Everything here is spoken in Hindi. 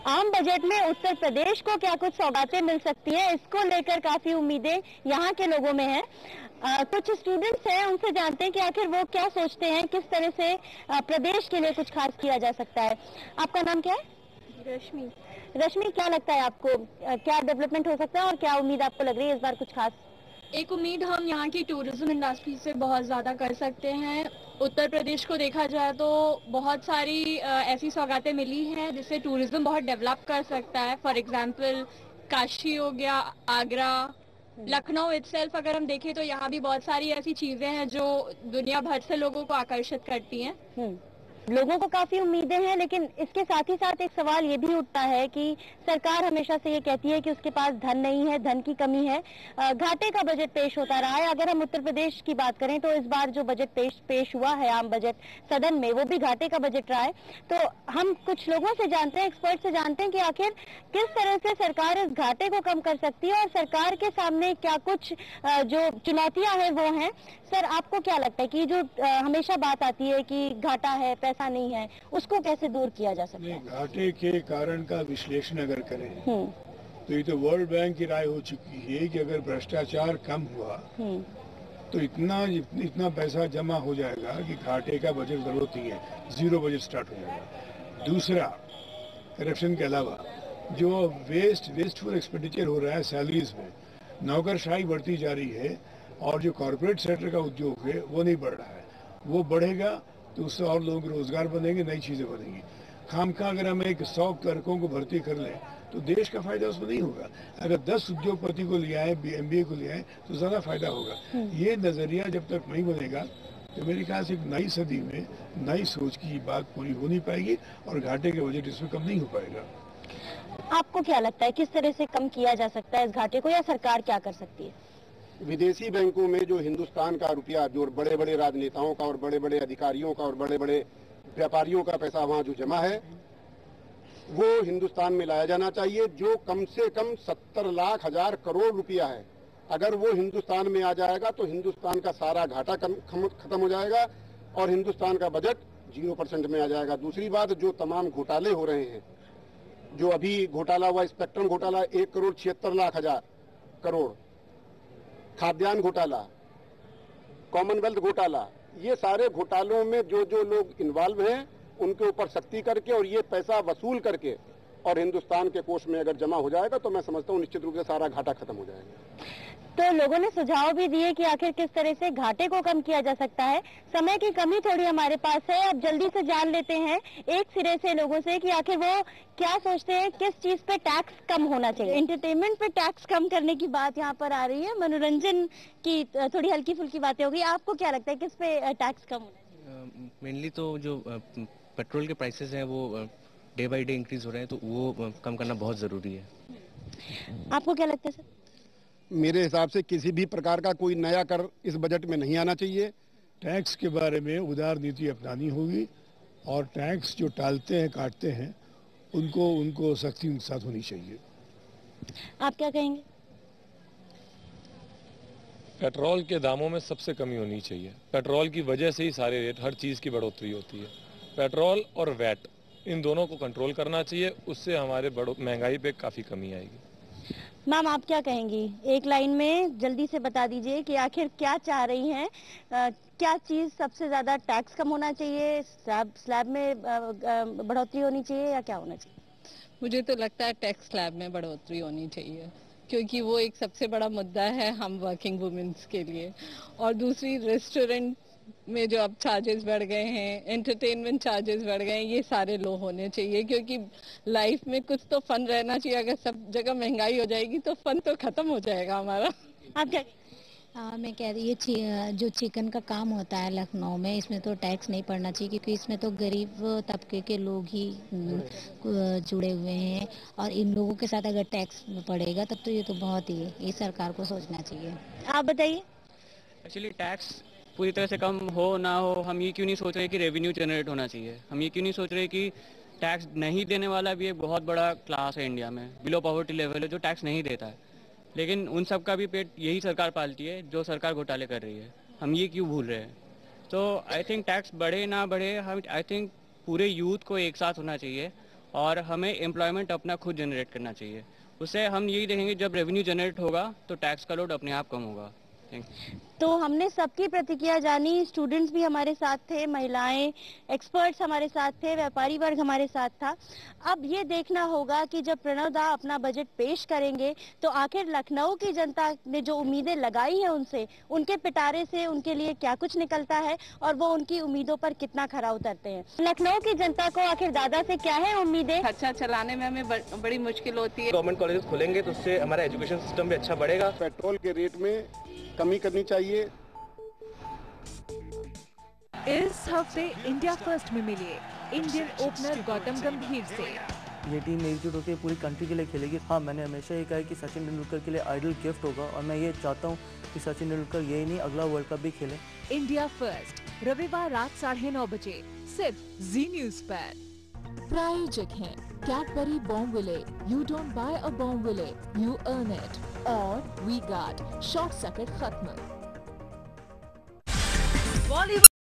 आम बजट में उत्तर प्रदेश को क्या कुछ सौगातें मिल सकती है, इसको लेकर काफी उम्मीदें यहाँ के लोगों में हैं। कुछ स्टूडेंट्स हैं, उनसे जानते हैं कि आखिर वो क्या सोचते हैं, किस तरह से प्रदेश के लिए कुछ खास किया जा सकता है। आपका नाम क्या है? रश्मि। रश्मि, क्या लगता है आपको, क्या डेवलपमेंट हो सकता है और क्या उम्मीद आपको लग रही है इस बार कुछ खास? एक उम्मीद हम यहाँ की टूरिज्म इंडस्ट्री से बहुत ज़्यादा कर सकते हैं। उत्तर प्रदेश को देखा जाए तो बहुत सारी ऐसी सौगातें मिली हैं जिससे टूरिज्म बहुत डेवलप कर सकता है। फॉर एग्जांपल काशी हो गया, आगरा, लखनऊ इटसेल्फ अगर हम देखें तो यहाँ भी बहुत सारी ऐसी चीज़ें हैं जो दुनिया भर से लोगों को आकर्षित करती हैं। लोगों को काफी उम्मीदें हैं, लेकिन इसके साथ ही साथ एक सवाल ये भी उठता है कि सरकार हमेशा से ये कहती है कि उसके पास धन नहीं है, धन की कमी है, घाटे का बजट पेश होता रहा है। अगर हम उत्तर प्रदेश की बात करें तो इस बार जो बजट पेश हुआ है आम बजट सदन में, वो भी घाटे का बजट रहा है। तो हम कुछ लोगों से जानते हैं, एक्सपर्ट से जानते हैं कि आखिर किस तरह से सरकार इस घाटे को कम कर सकती है और सरकार के सामने क्या कुछ जो चुनौतियां हैं वो हैं। सर, आपको क्या लगता है कि जो हमेशा बात आती है कि घाटा है, पैसा नहीं है, उसको कैसे दूर किया जा सकता है? घाटे के कारण का विश्लेषण अगर करें तो ये तो वर्ल्ड बैंक की राय हो चुकी है कि अगर भ्रष्टाचार कम हुआ तो इतना पैसा जमा हो जाएगा कि घाटे का बजट जरूरत नहीं है, जीरो बजट स्टार्ट हो जाएगा। दूसरा, करप्शन के अलावा जो वेस्टफुल एक्सपेंडिचर हो रहा है सैलरीज में, नौकरशाही बढ़ती जा रही है और जो कॉर्पोरेट सेक्टर का उद्योग है वो नहीं बढ़ रहा है। वो बढ़ेगा तो उससे और लोगों के रोजगार बनेंगे, नई चीजें बनेंगी। खामखा अगर हम 100 क्लर्कों को भर्ती कर लें तो देश का फायदा उसमें नहीं होगा। अगर 10 उद्योगपति को ले आए, MBA को ले आए तो ज्यादा फायदा होगा। ये नजरिया जब तक नहीं बनेगा तो मेरे ख्याल से एक नई सदी में नई सोच की बात पूरी हो नहीं पाएगी और घाटे के बजट इसमें कम नहीं हो पाएगा। आपको क्या लगता है किस तरह से कम किया जा सकता है इस घाटे को, या सरकार क्या कर सकती है? विदेशी बैंकों में जो हिंदुस्तान का रुपया, जो बड़े बड़े राजनेताओं का और बड़े बड़े अधिकारियों का और बड़े बड़े व्यापारियों का पैसा वहाँ जो जमा है वो हिंदुस्तान में लाया जाना चाहिए। जो कम से कम 70 लाख हजार करोड़ रुपया है, अगर वो हिंदुस्तान में आ जाएगा तो हिंदुस्तान का सारा घाटा खत्म हो जाएगा और हिंदुस्तान का बजट 0% में आ जाएगा। दूसरी बात, जो तमाम घोटाले हो रहे हैं, जो अभी घोटाला हुआ स्पेक्ट्रम घोटाला 1,76,00,000 करोड़, खाद्यान्न घोटाला, कॉमनवेल्थ घोटाला, ये सारे घोटालों में जो जो लोग इन्वॉल्व हैं उनके ऊपर सख्ती करके और ये पैसा वसूल करके और हिंदुस्तान के कोष में अगर जमा हो जाएगा तो मैं समझता हूँ निश्चित रूप से सारा घाटा खत्म हो जाएगा। तो लोगों ने सुझाव भी दिए कि आखिर किस तरह से घाटे को कम किया जा सकता है। समय की कमी थोड़ी हमारे पास है, अब जल्दी से जान लेते हैं एक सिरे से लोगों से कि आखिर वो क्या सोचते हैं, किस चीज पे टैक्स कम होना चाहिए। एंटरटेनमेंट पे टैक्स कम करने की बात यहाँ पर आ रही है, मनोरंजन की थोड़ी हल्की फुल्की बातें हो गई। आपको क्या लगता है किस पे टैक्स कम होना चाहिए? मेनली तो जो पेट्रोल के प्राइसेस हैं वो डे बाई डे इंक्रीज हो रहे हैं, तो वो कम करना बहुत ज़रूरी है। आपको क्या लगता है सर? मेरे हिसाब से किसी भी प्रकार का कोई नया कर इस बजट में नहीं आना चाहिए। टैक्स के बारे में उदार नीति अपनानी होगी और टैक्स जो टालते हैं, काटते हैं, उनको सख्ती के साथ होनी चाहिए। आप क्या कहेंगे? पेट्रोल के दामों में सबसे कमी होनी चाहिए। पेट्रोल की वजह से ही सारे रेट, हर चीज़ की बढ़ोतरी होती है। पेट्रोल और वैट, इन दोनों को कंट्रोल करना चाहिए, उससे हमारे महंगाई पे काफ़ी कमी आएगी। मैम, आप क्या कहेंगी? एक लाइन में जल्दी से बता दीजिए कि आखिर क्या चाह रही हैं, क्या चीज़ सबसे ज़्यादा टैक्स कम होना चाहिए, स्लैब में बढ़ोतरी होनी चाहिए, या क्या होना चाहिए? मुझे तो लगता है टैक्स स्लैब में बढ़ोतरी होनी चाहिए, क्योंकि वो एक सबसे बड़ा मुद्दा है हम वर्किंग वुमेन्स के लिए। और दूसरी, रेस्टोरेंट में जो अब चार्जेस बढ़ गए हैं, एंटरटेनमेंट चार्जेस बढ़ गए हैं, ये सारे लो होने चाहिए, क्योंकि लाइफ में कुछ तो फन रहना चाहिए। अगर सब जगह महंगाई हो जाएगी तो फन तो खत्म हो जाएगा हमारा। आप क्या? मैं कह रही है जो चिकन का काम होता है लखनऊ में, इसमें तो टैक्स नहीं पड़ना चाहिए, क्योंकि इसमें तो गरीब तबके के लोग ही जुड़े हुए हैं और इन लोगों के साथ अगर टैक्स पड़ेगा तब तो ये तो बहुत ही है, ये सरकार को सोचना चाहिए। आप बताइए। एक्चुअली टैक्स पूरी तरह से कम हो ना हो, हम ये क्यों नहीं सोच रहे कि रेवेन्यू जनरेट होना चाहिए। हम ये क्यों नहीं सोच रहे कि टैक्स नहीं देने वाला भी एक बहुत बड़ा क्लास है इंडिया में, बिलो पॉवर्टी लेवल है, जो टैक्स नहीं देता है। लेकिन उन सब का भी पेट यही सरकार पालती है जो सरकार घोटाले कर रही है। हम ये क्यों भूल रहे हैं? तो आई थिंक टैक्स बढ़े ना बढ़े, हम आई थिंक पूरे यूथ को एक साथ होना चाहिए और हमें एम्प्लॉयमेंट अपना खुद जनरेट करना चाहिए। उससे हम यही देखेंगे जब रेवेन्यू जनरेट होगा तो टैक्स का लोड अपने आप कम होगा। तो हमने सबकी प्रतिक्रिया जानी, स्टूडेंट्स भी हमारे साथ थे, महिलाएं, एक्सपर्ट्स हमारे साथ थे, व्यापारी वर्ग हमारे साथ था। अब ये देखना होगा कि जब प्रणव दा अपना बजट पेश करेंगे तो आखिर लखनऊ की जनता ने जो उम्मीदें लगाई हैं उनसे, उनके पिटारे से उनके लिए क्या कुछ निकलता है और वो उनकी उम्मीदों पर कितना खरा उतरते हैं। लखनऊ की जनता को आखिर दादा से क्या है उम्मीदें? खर्चा चलाने में हमें बड़ी मुश्किल होती है। गवर्नमेंट कॉलेज खुलेंगे तो उससे हमारा एजुकेशन सिस्टम भी अच्छा बढ़ेगा। पेट्रोल के रेट में कमी करनी चाहिए। इस हफ्ते इंडिया फर्स्ट में मिलिए इंडियन ओपनर गौतम गंभीर से। ये टीम एकजुट होकर पूरी कंट्री के लिए खेलेगी। हाँ, मैंने हमेशा ये कहा है कि सचिन तेंदुलकर के लिए आइडल गिफ्ट होगा और मैं ये चाहता हूँ कि सचिन तेंदुलकर यही नहीं अगला वर्ल्ड कप भी खेले। इंडिया फर्स्ट रविवार रात 9:30 बजे सिर्फ जी न्यूज पर। प्रायोजक हैं Cadbury Bournville, you don't buy a Bournville, you earn it, और वी गार्ड शॉर्ट सर्किट खत्म। बॉलीवुड